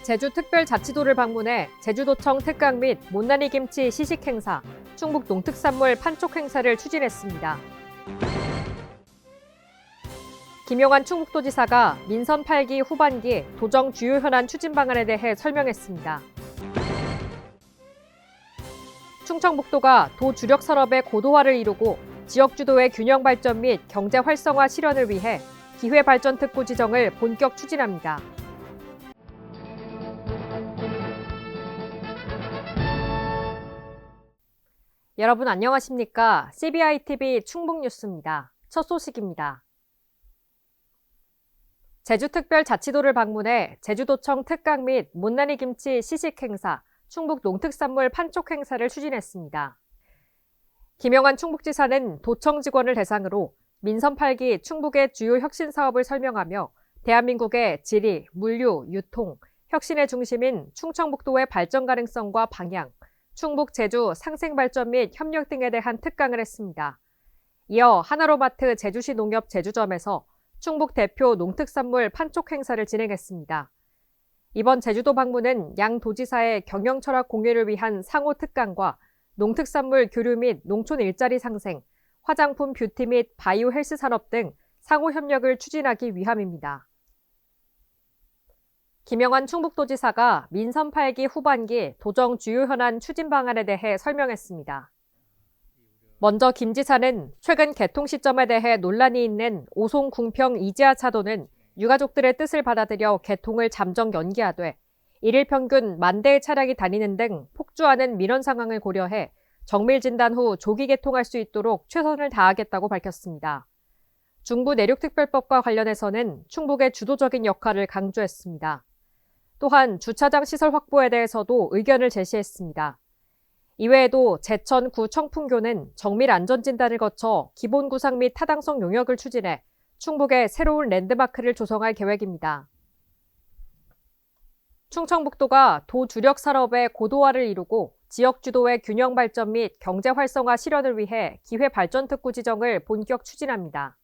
제주특별자치도를 방문해 제주도청 특강 및 못난이 김치 시식 행사, 충북 농특산물 판촉 행사를 추진했습니다. 김용환 충북도지사가 민선 8기 후반기 도정 주요 현안 추진 방안에 대해 설명했습니다. 충청북도가 도 주력 산업의 고도화를 이루고 지역 주도의 균형 발전 및 경제 활성화 실현을 위해 기회발전특구 지정을 본격 추진합니다. 여러분 안녕하십니까? CBI-TV 충북뉴스입니다. 첫 소식입니다. 제주특별자치도를 방문해 제주도청 특강 및 못난이 김치 시식 행사, 충북 농특산물 판촉 행사를 추진했습니다. 김용환 충북지사는 도청 직원을 대상으로 민선 8기 충북의 주요 혁신 사업을 설명하며 대한민국의 지리, 물류, 유통, 혁신의 중심인 충청북도의 발전 가능성과 방향, 충북 제주 상생발전 및 협력 등에 대한 특강을 했습니다. 이어 하나로마트 제주시 농협 제주점에서 충북 대표 농특산물 판촉 행사를 진행했습니다. 이번 제주도 방문은 양 도지사의 경영 철학 공유를 위한 상호 특강과 농특산물 교류 및 농촌 일자리 상생, 화장품 뷰티 및 바이오 헬스 산업 등 상호 협력을 추진하기 위함입니다. 김용환 충북도지사가 민선 8기 후반기 도정 주요 현안 추진 방안에 대해 설명했습니다. 먼저 김 지사는 최근 개통 시점에 대해 논란이 있는 오송 궁평 이지하 차도는 유가족들의 뜻을 받아들여 개통을 잠정 연기하되 일일 평균 10,000대의 차량이 다니는 등 폭주하는 민원 상황을 고려해 정밀 진단 후 조기 개통할 수 있도록 최선을 다하겠다고 밝혔습니다. 중부 내륙특별법과 관련해서는 충북의 주도적인 역할을 강조했습니다. 또한 주차장 시설 확보에 대해서도 의견을 제시했습니다. 이외에도 제천 구 청풍교는 정밀 안전진단을 거쳐 기본 구상 및 타당성 용역을 추진해 충북의 새로운 랜드마크를 조성할 계획입니다. 충청북도가 도 주력 산업의 고도화를 이루고 지역 주도의 균형 발전 및 경제 활성화 실현을 위해 기회발전특구 지정을 본격 추진합니다.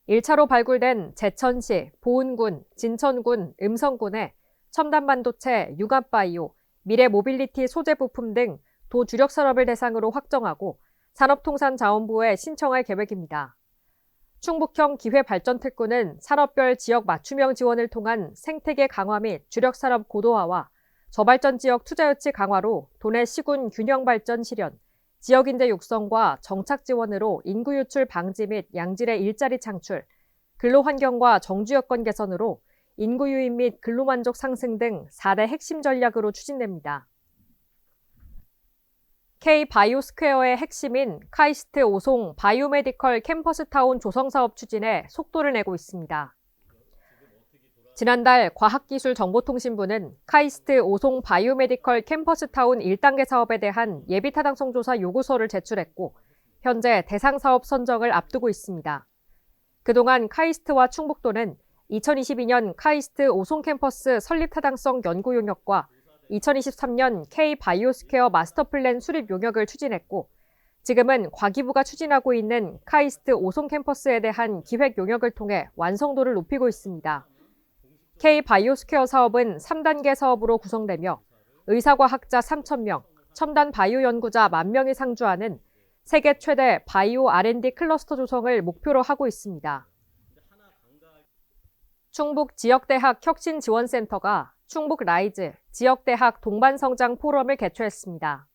1차로 발굴된 제천시, 보은군, 진천군, 음성군에 첨단 반도체, 융합바이오, 미래 모빌리티 소재 부품 등 도 주력 산업을 대상으로 확정하고 산업통상자원부에 신청할 계획입니다. 충북형 기회발전특구는 산업별 지역 맞춤형 지원을 통한 생태계 강화 및 주력산업 고도화와 저발전 지역 투자 유치 강화로 도내 시군 균형 발전 실현, 지역인재 육성과 정착 지원으로 인구 유출 방지 및 양질의 일자리 창출, 근로환경과 정주 여건 개선으로 인구 유입 및 근로만족 상승 등 4대 핵심 전략으로 추진됩니다. K-바이오스퀘어의 핵심인 카이스트 오송 바이오메디컬 캠퍼스타운 조성사업 추진에 속도를 내고 있습니다. 지난달 과학기술정보통신부는 카이스트 오송 바이오메디컬 캠퍼스타운 1단계 사업에 대한 예비타당성 조사 요구서를 제출했고 현재 대상사업 선정을 앞두고 있습니다. 그동안 카이스트와 충북도는 2022년 카이스트 오송 캠퍼스 설립 타당성 연구 용역과 2023년 K-바이오스퀘어 마스터플랜 수립 용역을 추진했고 지금은 과기부가 추진하고 있는 카이스트 오송 캠퍼스에 대한 기획 용역을 통해 완성도를 높이고 있습니다. K-바이오스퀘어 사업은 3단계 사업으로 구성되며 의사과학자 3,000명, 첨단 바이오 연구자 10,000명이 상주하는 세계 최대 바이오 R&D 클러스터 조성을 목표로 하고 있습니다. 충북 지역대학 혁신지원센터가 충북 라이즈 지역대학 동반성장 포럼을 개최했습니다.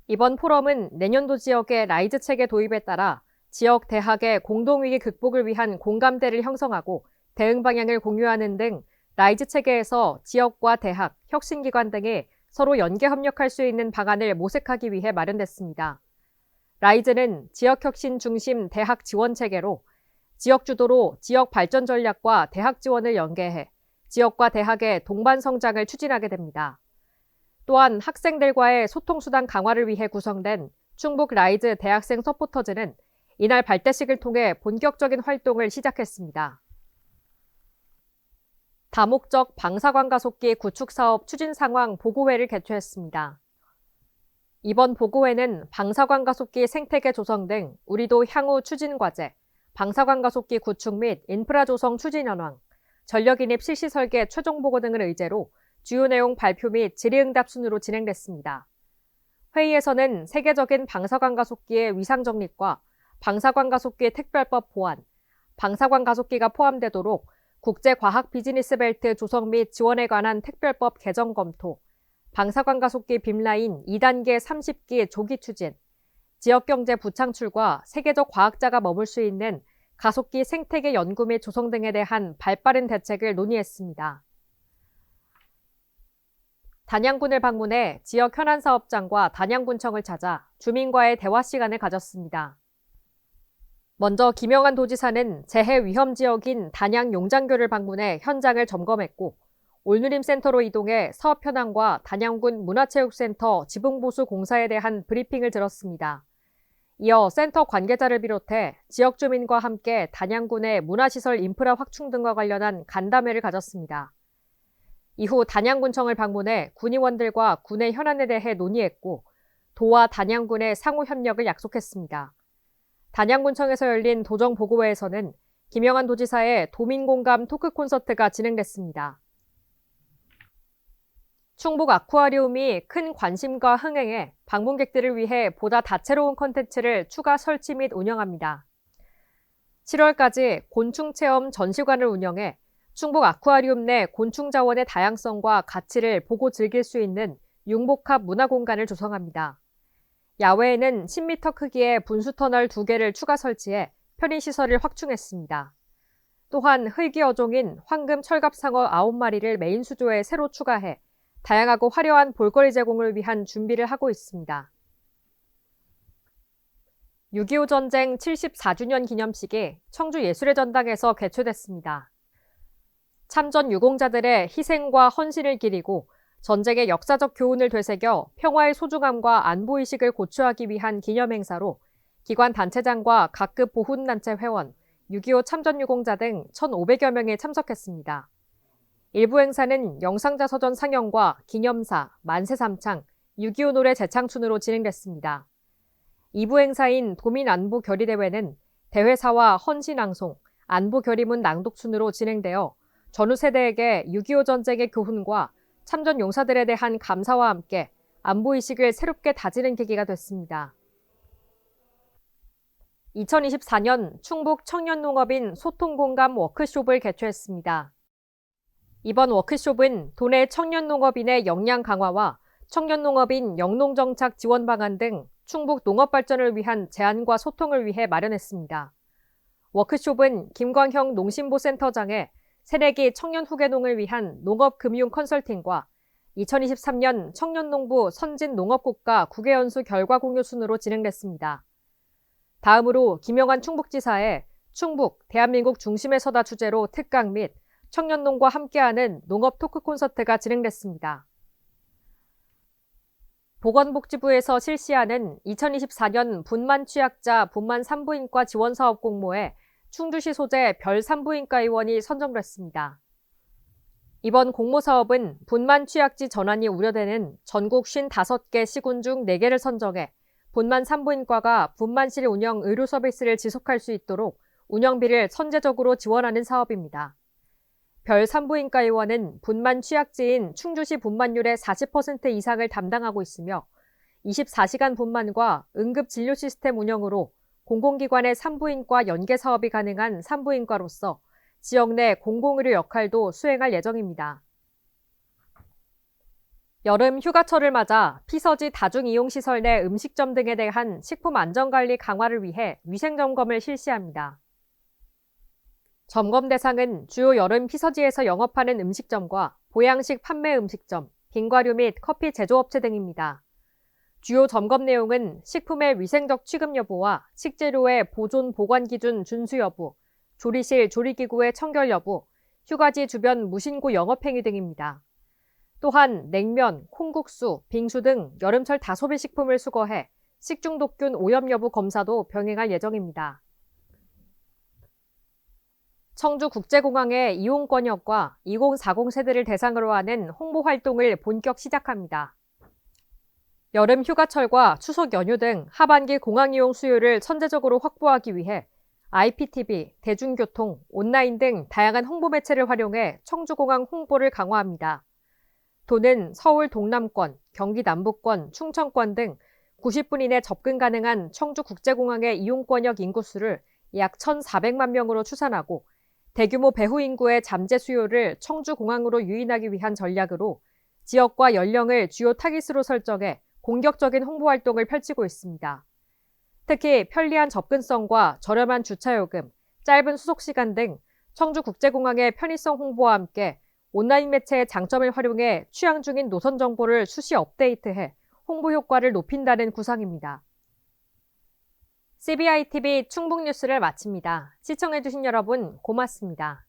이번 포럼은 내년도 지역의 라이즈 체계 도입에 따라 지역 대학의 공동위기 극복을 위한 공감대를 형성하고 대응 방향을 공유하는 등 라이즈 체계에서 지역과 대학, 혁신기관 등이 서로 연계 협력할 수 있는 방안을 모색하기 위해 마련됐습니다. 라이즈는 지역혁신 중심 대학 지원 체계로 지역 주도로 지역 발전 전략과 대학 지원을 연계해 지역과 대학의 동반 성장을 추진하게 됩니다. 또한 학생들과의 소통수단 강화를 위해 구성된 충북 라이즈 대학생 서포터즈는 이날 발대식을 통해 본격적인 활동을 시작했습니다. 다목적 방사관 가속기 구축 사업 추진 상황 보고회를 개최했습니다. 이번 보고회는 방사관 가속기 생태계 조성 등 우리도 향후 추진 과제, 방사관 가속기 구축 및 인프라 조성 추진 현황, 전력인입 실시 설계 최종 보고 등을 의제로 주요 내용 발표 및 질의응답 순으로 진행됐습니다. 회의에서는 세계적인 방사관 가속기의 위상 정립과 방사관 가속기 특별법 보완, 방사관 가속기가 포함되도록 국제과학 비즈니스 벨트 조성 및 지원에 관한 특별법 개정 검토, 방사관 가속기 빔라인 2단계 30기 조기 추진, 지역경제 부창출과 세계적 과학자가 머물 수 있는 가속기 생태계 연구 및 조성 등에 대한 발빠른 대책을 논의했습니다. 단양군을 방문해 지역 현안 사업장과 단양군청을 찾아 주민과의 대화 시간을 가졌습니다. 먼저 김영환 도지사는 재해 위험 지역인 단양 용장교를 방문해 현장을 점검했고 올누림센터로 이동해 사업 현황과 단양군 문화체육센터 지붕보수 공사에 대한 브리핑을 들었습니다. 이어 센터 관계자를 비롯해 지역 주민과 함께 단양군의 문화시설 인프라 확충 등과 관련한 간담회를 가졌습니다. 이후 단양군청을 방문해 군의원들과 군의 현안에 대해 논의했고 도와 단양군의 상호 협력을 약속했습니다. 단양군청에서 열린 도정보고회에서는 김영환 도지사의 도민공감 토크 콘서트가 진행됐습니다. 충북 아쿠아리움이 큰 관심과 흥행에 방문객들을 위해 보다 다채로운 콘텐츠를 추가 설치 및 운영합니다. 7월까지 곤충체험 전시관을 운영해 충북 아쿠아리움 내 곤충 자원의 다양성과 가치를 보고 즐길 수 있는 융복합 문화공간을 조성합니다. 야외에는 10m 크기의 분수터널 2개를 추가 설치해 편의시설을 확충했습니다. 또한 흙이 어종인 황금 철갑상어 9마리를 메인 수조에 새로 추가해 다양하고 화려한 볼거리 제공을 위한 준비를 하고 있습니다. 6.25 전쟁 74주년 기념식이 청주 예술의 전당에서 개최됐습니다. 참전 유공자들의 희생과 헌신을 기리고 전쟁의 역사적 교훈을 되새겨 평화의 소중함과 안보의식을 고취하기 위한 기념행사로 기관 단체장과 각급 보훈단체 회원, 6.25 참전 유공자 등 1,500여 명이 참석했습니다. 일부 행사는 영상자서전 상영과 기념사, 만세삼창, 6.25 노래 재창춘으로 진행됐습니다. 2부 행사인 도민안보 결의대회는 대회사와 헌신앙송, 안보 결의문 낭독순으로 진행되어 전후 세대에게 6.25 전쟁의 교훈과 참전 용사들에 대한 감사와 함께 안보의식을 새롭게 다지는 계기가 됐습니다. 2024년 충북 청년농업인 소통공감 워크숍을 개최했습니다. 이번 워크숍은 도내 청년농업인의 역량 강화와 청년농업인 영농정착 지원 방안 등 충북 농업 발전을 위한 제안과 소통을 위해 마련했습니다. 워크숍은 김광형 농심보센터장의 새내기 청년 후계농을 위한 농업금융 컨설팅과 2023년 청년농부 선진농업국가 국외연수 결과 공유 순으로 진행됐습니다. 다음으로 김영환 충북지사의 충북, 대한민국 중심에 서다 주제로 특강 및 청년농과 함께하는 농업 토크 콘서트가 진행됐습니다. 보건복지부에서 실시하는 2024년 분만 취약자 분만 산부인과 지원사업 공모에 충주시 소재 별 산부인과 의원이 선정됐습니다. 이번 공모 사업은 분만 취약지 전환이 우려되는 전국 55개 시군 중 4개를 선정해 분만 산부인과가 분만실 운영 의료 서비스를 지속할 수 있도록 운영비를 선제적으로 지원하는 사업입니다. 별 산부인과 의원은 분만 취약지인 충주시 분만율의 40% 이상을 담당하고 있으며 24시간 분만과 응급 진료 시스템 운영으로 공공기관의 산부인과 연계 사업이 가능한 산부인과로서 지역 내 공공의료 역할도 수행할 예정입니다. 여름 휴가철을 맞아 피서지 다중이용시설 내 음식점 등에 대한 식품 안전관리 강화를 위해 위생점검을 실시합니다. 점검 대상은 주요 여름 피서지에서 영업하는 음식점과 보양식 판매 음식점, 빙과류 및 커피 제조업체 등입니다. 주요 점검 내용은 식품의 위생적 취급 여부와 식재료의 보존 보관 기준 준수 여부, 조리실 조리기구의 청결 여부, 휴가지 주변 무신고 영업행위 등입니다. 또한 냉면, 콩국수, 빙수 등 여름철 다소비 식품을 수거해 식중독균 오염 여부 검사도 병행할 예정입니다. 청주국제공항의 이용권역과 2040 세대를 대상으로 하는 홍보 활동을 본격 시작합니다. 여름 휴가철과 추석 연휴 등 하반기 공항 이용 수요를 선제적으로 확보하기 위해 IPTV, 대중교통, 온라인 등 다양한 홍보 매체를 활용해 청주공항 홍보를 강화합니다. 도는 서울 동남권, 경기 남부권, 충청권 등 90분 이내 접근 가능한 청주국제공항의 이용권역 인구수를 약 1,400만 명으로 추산하고 대규모 배후 인구의 잠재 수요를 청주공항으로 유인하기 위한 전략으로 지역과 연령을 주요 타깃으로 설정해 공격적인 홍보 활동을 펼치고 있습니다. 특히 편리한 접근성과 저렴한 주차요금, 짧은 수속시간 등 청주국제공항의 편의성 홍보와 함께 온라인 매체의 장점을 활용해 취항 중인 노선 정보를 수시 업데이트해 홍보 효과를 높인다는 구상입니다. CBI TV 충북 뉴스를 마칩니다. 시청해주신 여러분 고맙습니다.